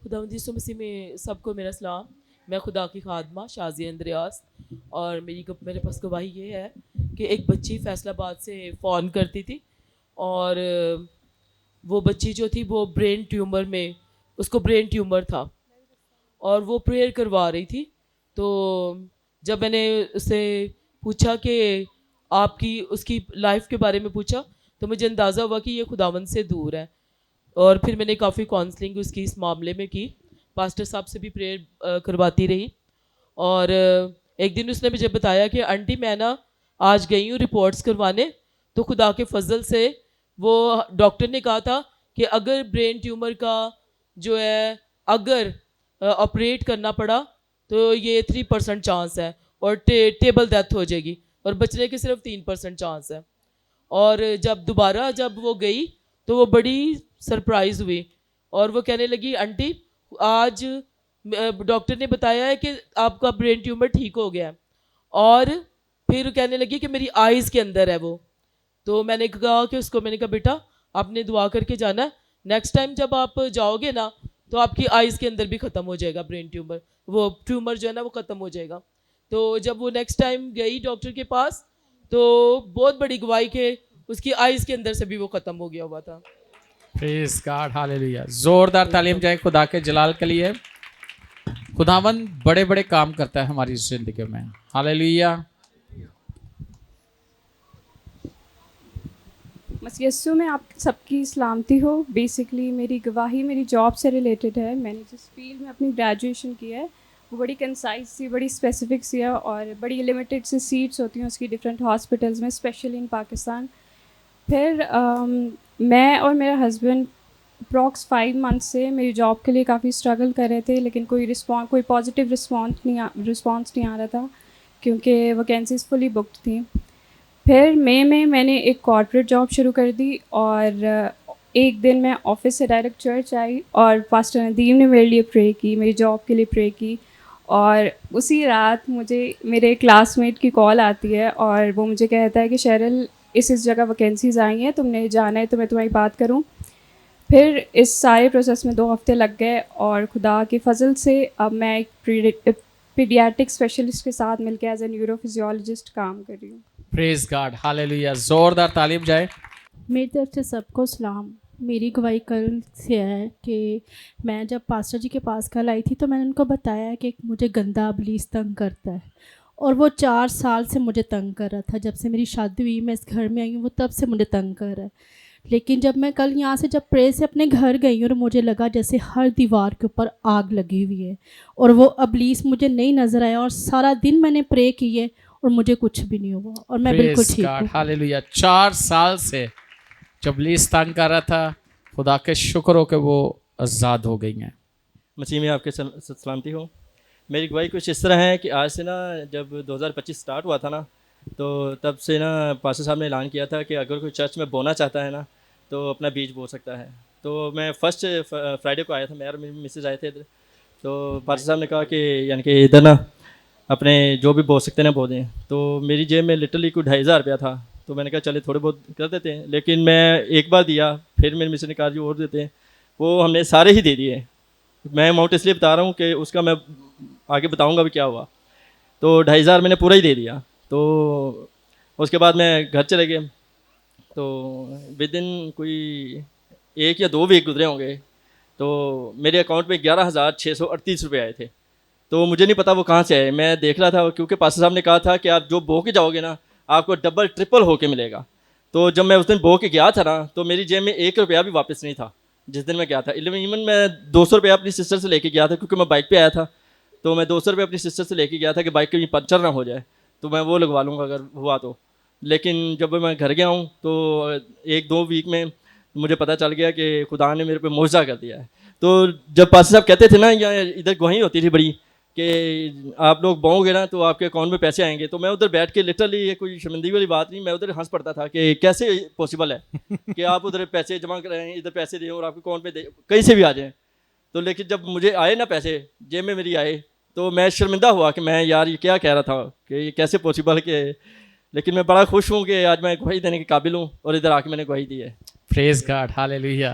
خداوند یسوع مسیح میں سب کو میرا سلام. میں خدا کی خادمہ شازیہ اندریاس، اور میرے پاس گواہی یہ ہے کہ ایک بچی فیصل آباد سے فون کرتی تھی، اور وہ بچی جو تھی وہ برین ٹیومر میں، اس کو برین ٹیومر تھا اور وہ پریئر کروا رہی تھی. تو جب میں نے اس سے پوچھا کہ آپ کی اس کی لائف کے بارے میں پوچھا تو مجھے اندازہ ہوا کہ یہ خداوند سے دور ہے. اور پھر میں نے کافی کاؤنسلنگ اس کی اس معاملے میں کی، پاسٹر صاحب سے بھی پریئر کرواتی رہی. اور ایک دن اس نے مجھے بتایا کہ آنٹی میں نا آج گئی ہوں رپورٹس کروانے، تو خدا کے فضل سے وہ ڈاکٹر نے کہا تھا کہ اگر برین ٹیومر کا جو ہے اگر آپریٹ کرنا پڑا تو یہ 3% چانس ہے اور ٹیبل ڈیتھ ہو جائے گی، اور بچنے کے صرف 3% چانس ہے. اور جب وہ گئی تو وہ بڑی سرپرائز ہوئی، اور وہ کہنے لگی آنٹی آج ڈاکٹر نے بتایا ہے کہ آپ کا برین ٹیومر ٹھیک ہو گیا ہے. اور پھر کہنے لگی کہ میری آئیز کے اندر ہے وہ. تو میں نے کہا کہ اس کو، میں نے کہا بیٹا آپ نے دعا کر کے جانا ہے، نیکسٹ ٹائم جب آپ جاؤ گے نا تو آپ کی آئیز کے اندر بھی ختم ہو جائے گا برین ٹیومر، وہ ٹیومر جو ہے نا وہ ختم ہو جائے گا. تو جب وہ نیکسٹ ٹائم گئی ڈاکٹر کے پاس تو بہت بڑی گواہی کہ اس کی آئیز کے اندر سے بھی وہ ختم ہو گیا ہوا تھا. پریز گاڈ، ہاللیلویہ. زوردار تعلیم جائے خدا کے جلال کے لیے. خداوند بڑے بڑے کام کرتا ہے ہماری زندگی میں. ہاللیلویہ. مسیح یسوع میں آپ سب کی سلامتی ہو. بیسکلی میری گواہی میری جاب سے ریلیٹڈ ہے. میں نے جس فیلڈ میں اپنی گریجویشن کی ہے وہ بڑی کنسائز سی، بڑی اسپیسیفک سی ہے، اور بڑی لمیٹڈ سی سیٹس ہوتی ہیں اس کی ڈفرینٹ ہاسپٹلس میں، اسپیشلی ان پاکستان. پھر میں اور میرا ہسبینڈ اپروکس 5 منتھ سے میری جاب کے لیے کافی اسٹرگل کر رہے تھے، لیکن کوئی پازیٹیو رسپانس نہیں آ رہا تھا کیونکہ ویکینسیز فلی بکڈ تھیں. پھر میں نے ایک کارپوریٹ جاب شروع کر دی، اور ایک دن میں آفس سے ڈائریکٹ چرچ آئی اور پاسٹر ندیم نے میرے لیے پرے کی، میری جاب کے لیے پرے کی. اور اسی رات مجھے میرے کلاس میٹ کی کال آتی ہے اور وہ مجھے کہتا ہے کہ شیرل اس جگہ ویکینسیز آئی ہیں، تم نے جانا ہے تو میں تمہاری بات کروں. پھر اس سارے پروسیس میں 2 ہفتے لگ گئے، اور خدا کے فضل سے اب میں ایک پیڈیاٹک اسپیشلسٹ کے ساتھ مل کے ایز اے نیورو فزیولوجسٹ کام کر رہی ہوں. پریز گاڈ، ہاللیلویہ. زوردار تعلیم جائے. میری طرف سے سب کو سلام. میری گواہی کل سے ہے کہ میں جب پاسٹر جی کے پاس کل آئی تھی تو میں نے ان کو بتایا کہ مجھے گندا ابلیس تنگ کرتا ہے، اور وہ 4 سال سے مجھے تنگ کر رہا تھا. جب سے میری شادی ہوئی میں اس گھر میں آئی ہوں وہ تب سے مجھے تنگ کر رہا ہے. لیکن جب میں کل یہاں سے جب پرے سے اپنے گھر گئی اور مجھے لگا جیسے ہر دیوار کے اوپر آگ لگی ہوئی ہے، اور وہ ابلیس مجھے نہیں نظر آیا، اور سارا دن میں نے پرے کی ہے اور مجھے کچھ بھی نہیں ہوا، اور میں بالکل ٹھیک ہوں. ہاللیلویہ. 4 سال سے جب ابلیس تنگ کر رہا تھا، خدا کے شکر ہو کہ وہ آزاد ہو گئی ہیں. مسیح میں آپ کے سلامتی ہو. میری گواہی کچھ اس طرح ہے کہ آج سے نا جب 2025 سٹارٹ ہوا تھا نا، تو تب سے نا پاسٹر صاحب نے اعلان کیا تھا کہ اگر کوئی چرچ میں بونا چاہتا ہے نا تو اپنا بیج بو سکتا ہے. تو میں فرسٹ فرائیڈے کو آیا تھا، میں اور میری مسز آئے تھے ادھر. تو پاسٹر صاحب نے کہا کہ یعنی کہ ادھر نا اپنے جو بھی بو سکتے ہیں نا بو دیں. تو میری جیب میں لٹرلی کوئی 2,500 روپیہ تھا، تو میں نے کہا چلے تھوڑے بہت کر دیتے ہیں. لیکن میں ایک بار دیا، پھر میری مسز نے کہا جو اور دیتے ہیں، وہ ہم نے سارے ہی دے دیے. میں اماؤنٹ اس لیے بتا رہا ہوں کہ اس کا میں آگے بتاؤں گا بھی کیا ہوا. تو 2,500 میں نے پورا ہی دے دیا. تو اس کے بعد میں گھر چلے گئے. تو ود ان کوئی 1 یا 2 ویک گزرے ہوں گے تو میرے اکاؤنٹ میں 11,638 روپے آئے تھے. تو مجھے نہیں پتا وہ کہاں سے آئے. میں دیکھ رہا تھا کیونکہ پاسٹر صاحب نے کہا تھا کہ آپ جو بو کے جاؤ گے نا آپ کو ڈبل ٹرپل ہو کے ملے گا. تو جب میں اس دن بو کے گیا تھا نا تو میری جیب میں 1 روپیہ بھی واپس نہیں تھا جس دن میں گیا تھا. ایون میں 200 روپیہ اپنی سسٹر سے لے کے گیا تھا کیونکہ میں بائک پہ آیا تھا. تو میں 200 روپیہ اپنی سسٹر سے لے کے گیا تھا کہ بائک کہیں پنچر نہ ہو جائے تو میں وہ لگوا لوں گا اگر ہوا تو. لیکن جب میں گھر گیا ہوں تو 1-2 ویک میں مجھے پتہ چل گیا کہ خدا نے میرے پہ معجزہ کر دیا ہے. تو جب پاسٹر صاحب کہتے تھے نا یا ادھر گواہی ہوتی تھی بڑی کہ آپ لوگ باؤں گے نا تو آپ کے اکاؤنٹ میں پیسے آئیں گے، تو میں ادھر بیٹھ کے لٹرلی یہ کوئی شرمندگی والی بات نہیں، میں ادھر ہنس پڑتا تھا کہ کیسے پاسبل ہے کہ آپ ادھر پیسے جمع کریں، ادھر پیسے دیں اور آپ کے اکاؤنٹ پہ کہیں سے بھی آ جائیں. تو لیکن جب مجھے آئے نا پیسے جیب میں میری آئے تو میں شرمندہ ہوا کہ میں یار یہ کیا کہہ رہا تھا کہ یہ کیسے پاسبل کہ. لیکن میں بڑا خوش ہوں کہ آج میں گواہی دینے کے قابل ہوں اور ادھر آ کے میں نے گواہی دی ہے. پریز گاڈ، ہاللیلویہ.